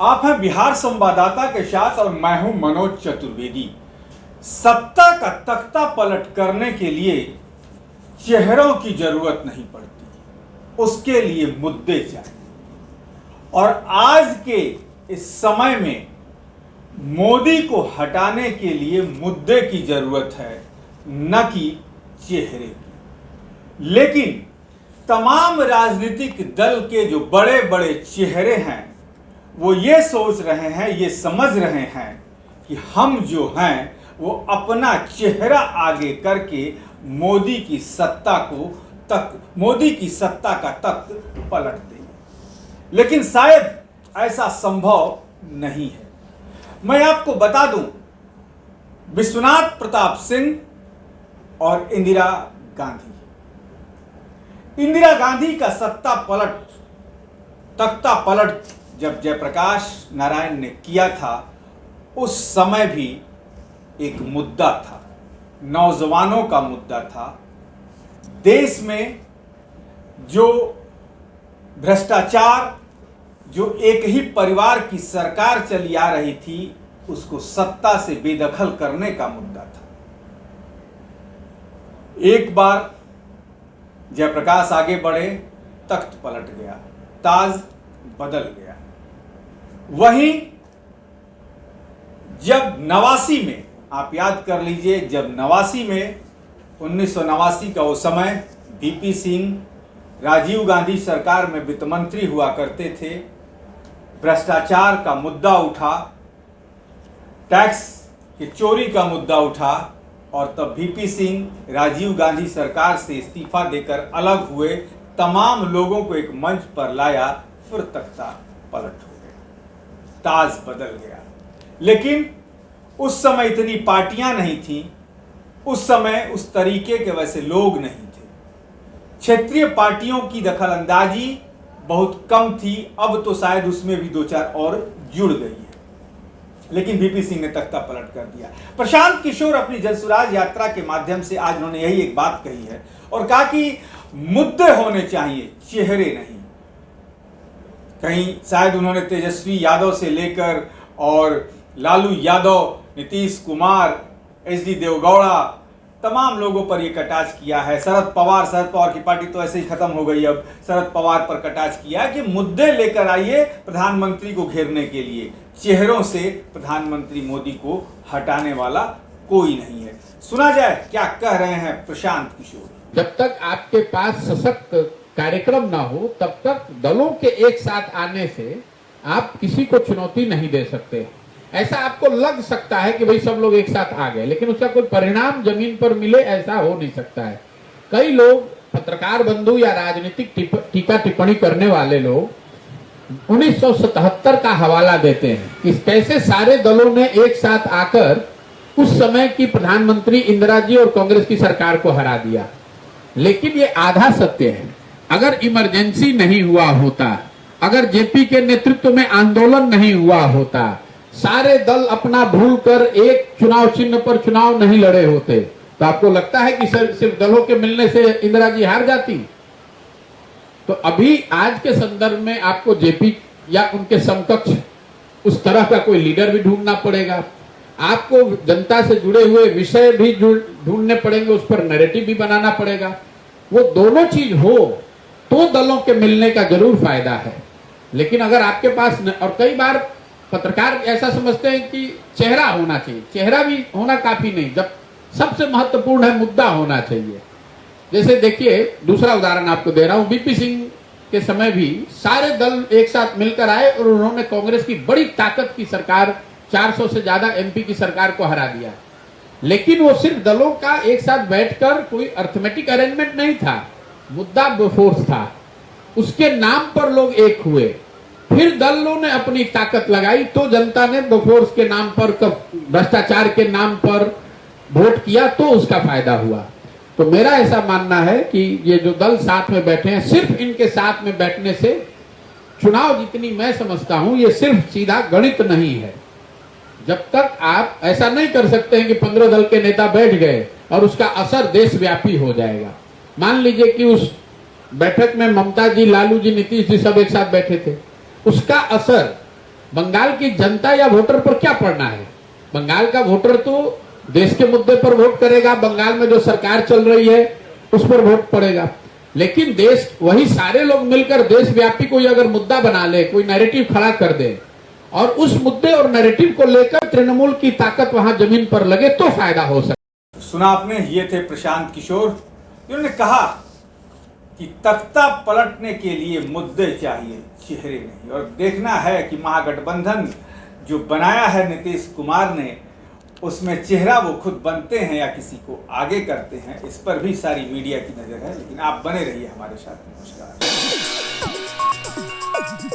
आप हैं बिहार संवाददाता के साथ और मैं हूं मनोज चतुर्वेदी। सत्ता का तख्ता पलट करने के लिए चेहरों की जरूरत नहीं पड़ती, उसके लिए मुद्दे चाहिए। और आज के इस समय में मोदी को हटाने के लिए मुद्दे की जरूरत है, न कि चेहरे की। लेकिन तमाम राजनीतिक दल के जो बड़े बड़े चेहरे हैं वो ये सोच रहे हैं, ये समझ रहे हैं कि हम जो हैं वो अपना चेहरा आगे करके मोदी की सत्ता का तख्त पलट देंगे। लेकिन शायद ऐसा संभव नहीं है। मैं आपको बता दूं, विश्वनाथ प्रताप सिंह और इंदिरा गांधी का तख्ता पलट जब जयप्रकाश नारायण ने किया था, उस समय भी एक मुद्दा था, नौजवानों का मुद्दा था। देश में जो भ्रष्टाचार, जो एक ही परिवार की सरकार चली आ रही थी, उसको सत्ता से बेदखल करने का मुद्दा था। एक बार जयप्रकाश आगे बढ़े, तख्त पलट गया, ताज बदल गया। वहीं जब 89 में, आप याद कर लीजिए, जब 89 में 1989 का वो समय, वीपी सिंह राजीव गांधी सरकार में वित्त मंत्री हुआ करते थे। भ्रष्टाचार का मुद्दा उठा, टैक्स की चोरी का मुद्दा उठा, और तब वीपी सिंह राजीव गांधी सरकार से इस्तीफा देकर अलग हुए, तमाम लोगों को एक मंच पर लाया, फिर तख्ता पलट हो गया, ताज बदल गया। लेकिन उस समय इतनी पार्टियां नहीं थी, उस समय उस तरीके के वैसे लोग नहीं थे, क्षेत्रीय पार्टियों की दखलंदाजी बहुत कम थी। अब तो शायद उसमें भी दो चार और जुड़ गई है, लेकिन वीपी सिंह ने तख्ता पलट कर दिया। प्रशांत किशोर अपनी जनसुराज यात्रा के माध्यम से आज उन्होंने यही एक बात कही है और कहा कि मुद्दे होने चाहिए, चेहरे नहीं। कहीं शायद उन्होंने तेजस्वी यादव से लेकर और लालू यादव, नीतीश कुमार, एचडी देवगौड़ा, तमाम लोगों पर यह कटाक्ष किया है। शरद पवार की पार्टी तो ऐसे ही खत्म हो गई, अब शरद पवार पर कटाक्ष किया कि मुद्दे लेकर आइए प्रधानमंत्री को घेरने के लिए। चेहरों से प्रधानमंत्री मोदी को हटाने वाला कोई नहीं है। सुना जाए क्या कह रहे हैं प्रशांत किशोर। जब तक आपके पास सशक्त कार्यक्रम ना हो, तब तक दलों के एक साथ आने से आप किसी को चुनौती नहीं दे सकते। ऐसा आपको लग सकता है कि भाई सब लोग एक साथ आ गए, लेकिन उसका कोई परिणाम जमीन पर मिले, ऐसा हो नहीं सकता है। कई लोग, पत्रकार बंधु या राजनीतिक टीका टिप्पणी करने वाले लोग 1977 का हवाला देते हैं कि कैसे सारे दलों ने एक साथ आकर उस समय की प्रधानमंत्री इंदिरा जी और कांग्रेस की सरकार को हरा दिया। लेकिन ये आधा सत्य है। अगर इमरजेंसी नहीं हुआ होता, अगर जेपी के नेतृत्व में आंदोलन नहीं हुआ होता, सारे दल अपना भूलकर एक चुनाव चिन्ह पर चुनाव नहीं लड़े होते, तो आपको लगता है कि सिर्फ दलों के मिलने से इंदिरा जी हार जाती? तो अभी आज के संदर्भ में आपको जेपी या उनके समकक्ष उस तरह का कोई लीडर भी ढूंढना पड़ेगा। आपको जनता से जुड़े हुए विषय भी ढूंढने पड़ेंगे, उस पर नैरेटिव भी बनाना पड़ेगा। वो दोनों चीज हो तो दलों के मिलने का जरूर फायदा है। लेकिन अगर आपके पास और कई बार पत्रकार ऐसा समझते हैं कि चेहरा होना चाहिए, चेहरा भी होना काफी नहीं, जब सबसे महत्वपूर्ण है मुद्दा होना चाहिए। जैसे देखिए, दूसरा उदाहरण आपको दे रहा हूं, वीपी सिंह के समय भी सारे दल एक साथ मिलकर आए और उन्होंने कांग्रेस की बड़ी ताकत की सरकार, 400 से ज्यादा एमपी की सरकार को हरा दिया। लेकिन वो सिर्फ दलों का एक साथ बैठकर कोई अर्थमेटिक अरेंजमेंट नहीं था, मुद्दा बोफोर्स था, उसके नाम पर लोग एक हुए। फिर दलों ने अपनी ताकत लगाई तो जनता ने बोफोर्स के नाम पर, भ्रष्टाचार के नाम पर वोट किया, तो उसका फायदा हुआ। तो मेरा ऐसा मानना है कि ये जो दल साथ में बैठे हैं, सिर्फ इनके साथ में बैठने से चुनाव, जितनी मैं समझता हूं, ये सिर्फ सीधा गणित नहीं है। जब तक आप ऐसा नहीं कर सकते हैं कि 15 दल के नेता बैठ गए और उसका असर देशव्यापी हो जाएगा। मान लीजिए कि उस बैठक में ममता जी, लालू जी, नीतीश जी सब एक साथ बैठे थे, उसका असर बंगाल की जनता या वोटर पर क्या पड़ना है? बंगाल का वोटर तो देश के मुद्दे पर वोट करेगा, बंगाल में जो सरकार चल रही है उस पर वोट पड़ेगा। लेकिन देश, वही सारे लोग मिलकर देशव्यापी कोई अगर मुद्दा बना ले, कोई नैरेटिव खड़ा कर दे और उस मुद्दे और नैरेटिव को लेकर तृणमूल की ताकत वहां जमीन पर लगे तो फायदा हो सकता। सुना आपने, ये थे प्रशांत किशोर, जिन्होंने कहा कि तख्ता पलटने के लिए मुद्दे चाहिए, चेहरे नहीं। और देखना है कि महागठबंधन जो बनाया है नीतीश कुमार ने, उसमें चेहरा वो खुद बनते हैं या किसी को आगे करते हैं। इस पर भी सारी मीडिया की नजर है, लेकिन आप बने रहिए हमारे साथ। नमस्कार।